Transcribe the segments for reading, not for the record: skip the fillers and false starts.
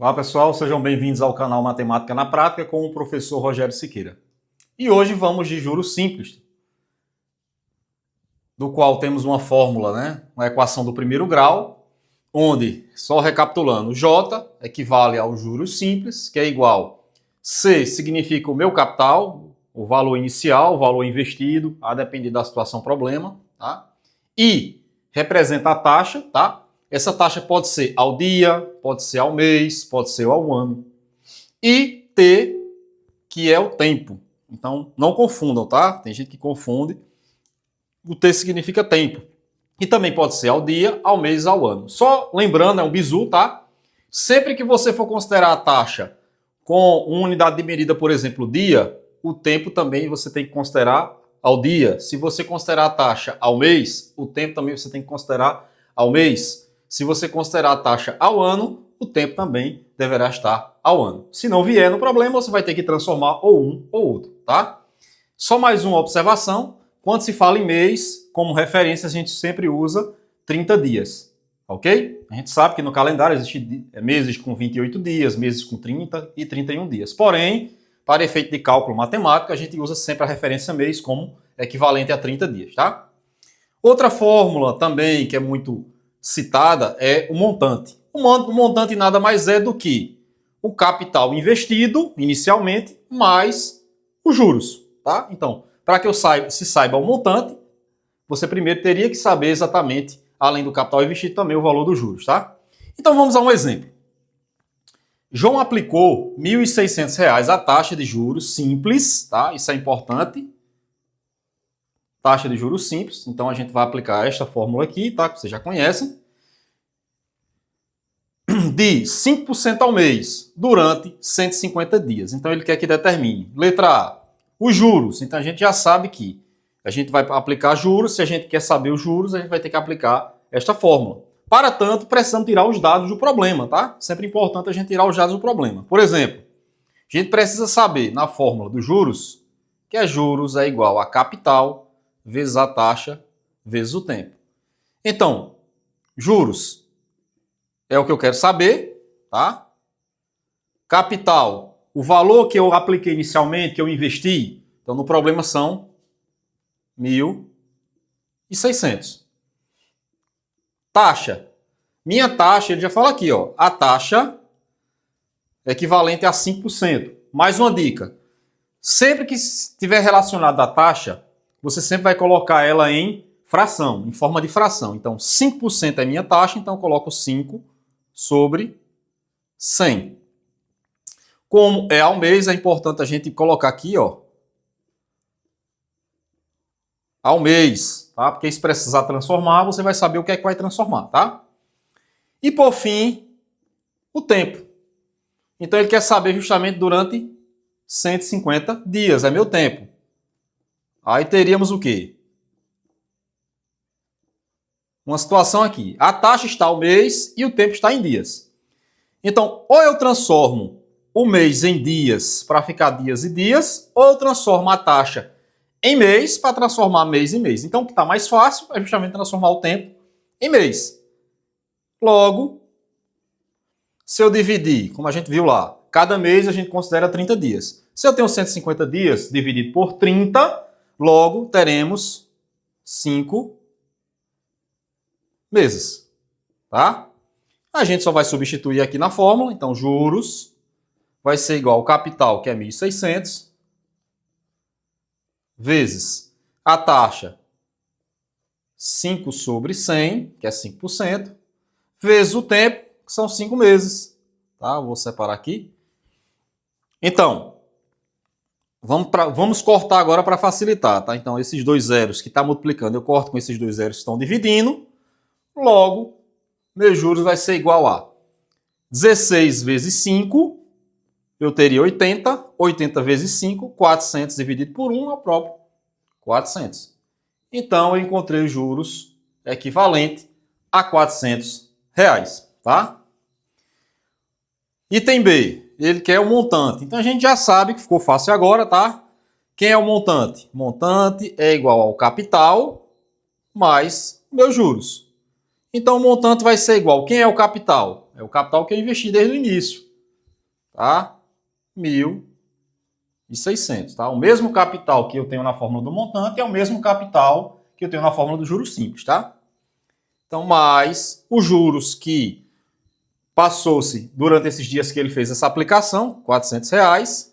Olá pessoal, sejam bem-vindos ao canal Matemática na Prática com o professor Rogério Siqueira. E hoje vamos de juros simples, do qual temos uma fórmula, uma equação do primeiro grau, onde, só recapitulando, J equivale ao juros simples, que é igual C significa o meu capital, o valor inicial, o valor investido, a depender da situação problema, tá? I representa a taxa, tá? Essa taxa pode ser ao dia, pode ser ao mês, pode ser ao ano. E T, que é o tempo. Então, não confundam, tá? Tem gente que confunde. O T significa tempo. E também pode ser ao dia, ao mês, ao ano. Só lembrando, é um bizu, tá? Sempre que você for considerar a taxa com uma unidade de medida, por exemplo, dia, o tempo também você tem que considerar ao dia. Se você considerar a taxa ao mês, o tempo também você tem que considerar ao mês. Se você considerar a taxa ao ano, o tempo também deverá estar ao ano. Se não vier no problema, você vai ter que transformar ou um ou outro, tá? Só mais uma observação. Quando se fala em mês, como referência, a gente sempre usa 30 dias, ok? A gente sabe que no calendário existem meses com 28 dias, meses com 30 e 31 dias. Porém, para efeito de cálculo matemático, a gente usa sempre a referência mês como equivalente a 30 dias, tá? Outra fórmula também que é muito citada é o montante. O montante nada mais é do que o capital investido inicialmente mais os juros, tá? Então, para que se saiba o montante, você primeiro teria que saber exatamente, além do capital investido, também o valor dos juros, tá? Então vamos a um exemplo. João aplicou R$ 1.600 a taxa de juros simples, tá? Isso é importante. Taxa de juros simples, então a gente vai aplicar esta fórmula aqui, tá? Que vocês já conhecem. De 5% ao mês, durante 150 dias. Então ele quer que determine. Letra A, os juros. Então a gente já sabe que a gente vai aplicar juros. Se a gente quer saber os juros, a gente vai ter que aplicar esta fórmula. Para tanto, precisamos tirar os dados do problema, tá? Sempre importante a gente tirar os dados do problema. Por exemplo, a gente precisa saber, na fórmula dos juros, que juros é igual a capital vezes a taxa, vezes o tempo. Então, juros é o que eu quero saber, tá? Capital, o valor que eu apliquei inicialmente, que eu investi, então no problema são 1.600. Taxa, minha taxa, ele já fala aqui, ó, a taxa é equivalente a 5%. Mais uma dica, sempre que estiver relacionado à taxa, você sempre vai colocar ela em fração, em forma de fração. Então, 5% é minha taxa, então eu coloco 5 sobre 100. Como é ao mês, é importante a gente colocar aqui, ó, ao mês, tá? Porque se precisar transformar, você vai saber o que é que vai transformar, tá? E por fim, o tempo. Então ele quer saber justamente durante 150 dias, é meu tempo. Aí teríamos o quê? Uma situação aqui. A taxa está ao mês e o tempo está em dias. Então, ou eu transformo o mês em dias para ficar dias e dias, ou eu transformo a taxa em mês para transformar mês em mês. Então, o que está mais fácil é justamente transformar o tempo em mês. Logo, se eu dividir, como a gente viu lá, cada mês a gente considera 30 dias. Se eu tenho 150 dias dividido por 30, logo teremos 5 meses, tá? A gente só vai substituir aqui na fórmula, então juros vai ser igual ao capital, que é 1.600, vezes a taxa 5 sobre 100, que é 5%, vezes o tempo, que são 5 meses, tá? Vou separar aqui. Então, vamos cortar agora para facilitar, tá? Então, esses dois zeros que está multiplicando, eu corto com esses dois zeros que estão dividindo. Logo, meus juros vai ser igual a 16 vezes 5, eu teria 80. 80 vezes 5, 400 dividido por 1 é o próprio 400. Então, eu encontrei os juros equivalente a R$ 400, tá? Item B, ele quer o montante. Então a gente já sabe que ficou fácil agora, tá? Quem é o montante? Montante é igual ao capital mais meus juros. Então o montante vai ser igual. Quem é o capital? É o capital que eu investi desde o início. tá? 1.600, tá? O mesmo capital que eu tenho na fórmula do montante é o mesmo capital que eu tenho na fórmula dos juros simples, tá? Então, mais os juros que passou-se durante esses dias que ele fez essa aplicação, R$ 400,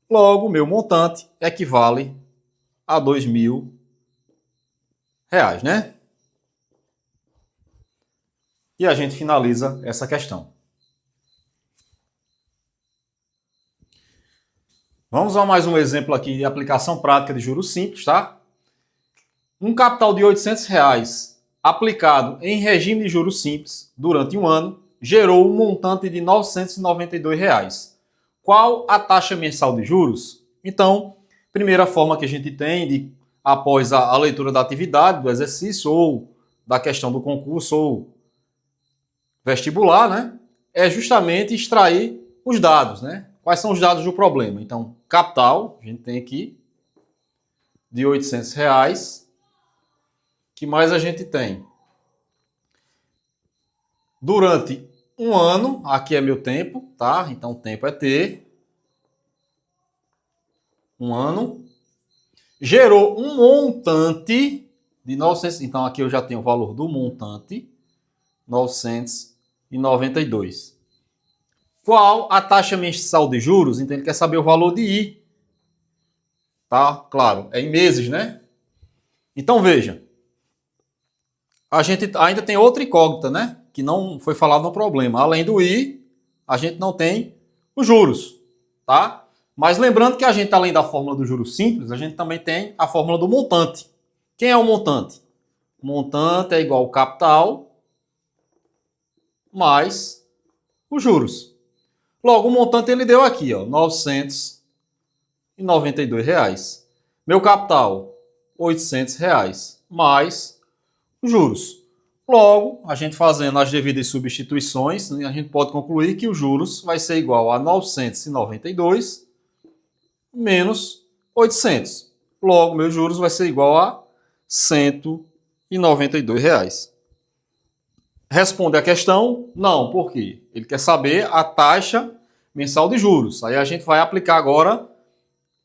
logo, meu montante equivale a R$ 2.000, né? E a gente finaliza essa questão. Vamos a mais um exemplo aqui de aplicação prática de juros simples, tá? Um capital de R$ 800 aplicado em regime de juros simples durante um ano gerou um montante de R$ 992. Qual a taxa mensal de juros? Então, primeira forma que a gente tem de, após a leitura da atividade, do exercício ou da questão do concurso ou vestibular, né? É justamente extrair os dados, né? Quais são os dados do problema? Então, capital, a gente tem aqui, de R$ 800. Que mais a gente tem? Durante um ano, aqui é meu tempo, tá? Então, o tempo é T. Um ano. Gerou um montante de 900. Então, aqui eu já tenho o valor do montante, 992. Qual a taxa mensal de juros? Então, ele quer saber o valor de I. Tá? Claro, é em meses, né? Então, veja. A gente ainda tem outra incógnita, né? Que não foi falado no problema. Além do I, a gente não tem os juros, tá? Mas lembrando que a gente, além da fórmula do juros simples, a gente também tem a fórmula do montante. Quem é o montante? O montante é igual ao capital mais os juros. Logo, o montante ele deu aqui, ó, R$ 992. Meu capital, R$ 800, mais os juros. Logo, a gente fazendo as devidas substituições, a gente pode concluir que os juros vai ser igual a 992 menos 800. Logo, meus juros vai ser igual a R$ 192. Responde a questão? Não, por quê? Ele quer saber a taxa mensal de juros. Aí a gente vai aplicar agora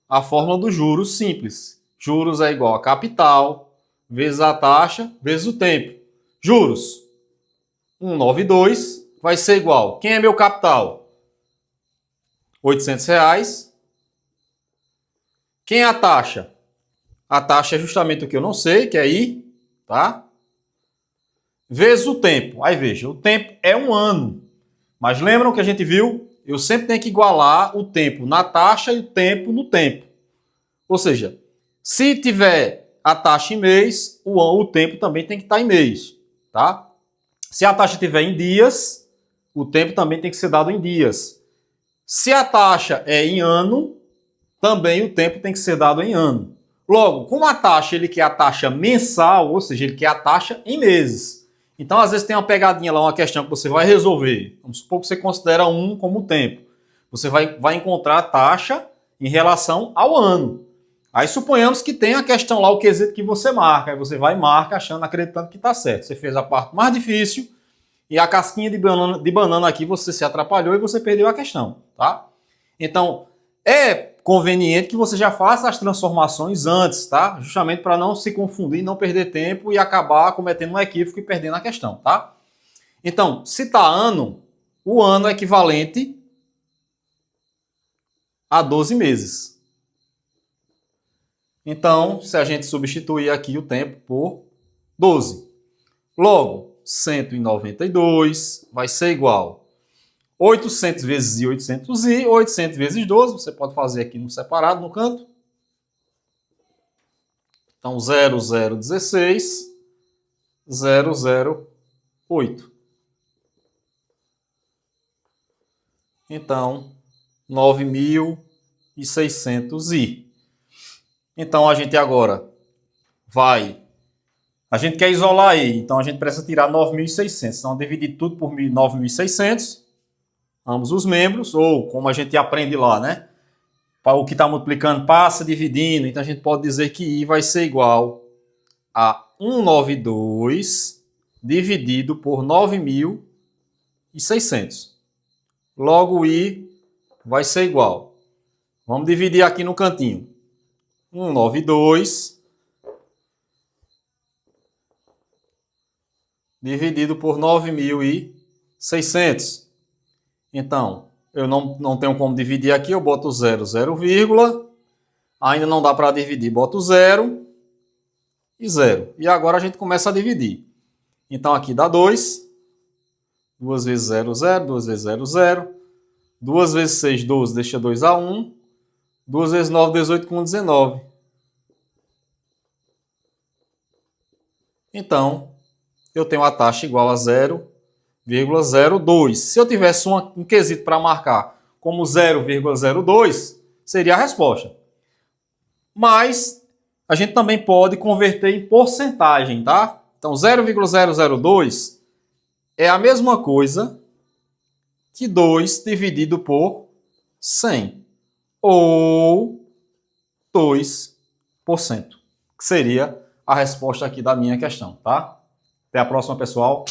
a fórmula dos juros simples. Juros é igual a capital vezes a taxa vezes o tempo. Juros, 192 vai ser igual. Quem é meu capital? R$ 800. Quem é a taxa? A taxa é justamente o que eu não sei, que é I, tá? Vezes o tempo. Aí veja, o tempo é um ano. Mas lembram que a gente viu? Eu sempre tenho que igualar o tempo na taxa e o tempo no tempo. Ou seja, se tiver a taxa em mês, o tempo também tem que estar em mês, tá? Se a taxa estiver em dias, o tempo também tem que ser dado em dias. Se a taxa é em ano, também o tempo tem que ser dado em ano. Logo, como a taxa ele quer a taxa mensal, ou seja, ele quer a taxa em meses. Então, às vezes tem uma pegadinha lá, uma questão que você vai resolver. Vamos supor que você considera um como tempo. Você vai encontrar a taxa em relação ao ano. Aí suponhamos que tem a questão lá, o quesito que você marca. Aí você vai e marca achando, acreditando que está certo. Você fez a parte mais difícil e a casquinha de banana aqui você se atrapalhou e você perdeu a questão, tá? Então, é conveniente que você já faça as transformações antes, tá? Justamente para não se confundir, não perder tempo e acabar cometendo um equívoco e perdendo a questão, tá? Então, se está ano, o ano é equivalente a 12 meses. Então, se a gente substituir aqui o tempo por 12. Logo, 192 vai ser igual 800 vezes 800 vezes 12, você pode fazer aqui no separado, no canto. Então, 0016, 008. Então, 9.600 i. Então, a gente agora vai... A gente quer isolar aí, então a gente precisa tirar 9.600. Então, dividir tudo por 9.600, ambos os membros, ou como a gente aprende lá, né? O que está multiplicando passa dividindo, então a gente pode dizer que I vai ser igual a 192 dividido por 9.600. Logo, I vai ser igual. Vamos dividir aqui no cantinho. 192 dividido por 9.600. Então, eu não tenho como dividir aqui, eu boto 0, 0, vírgula. Ainda não dá para dividir, boto 0 e 0. E agora a gente começa a dividir. Então aqui dá 2. 2 vezes 0, 0. 2 vezes 0, 0. 2 vezes 6, 12, deixa 2 a 1. 2 vezes 9, 18 com 19. Então, eu tenho a taxa igual a 0,02. Se eu tivesse um quesito para marcar como 0,02, seria a resposta. Mas a gente também pode converter em porcentagem, tá? Então, 0,002 é a mesma coisa que 2 dividido por 100. Ou 2%, que seria a resposta aqui da minha questão, tá? Até a próxima, pessoal.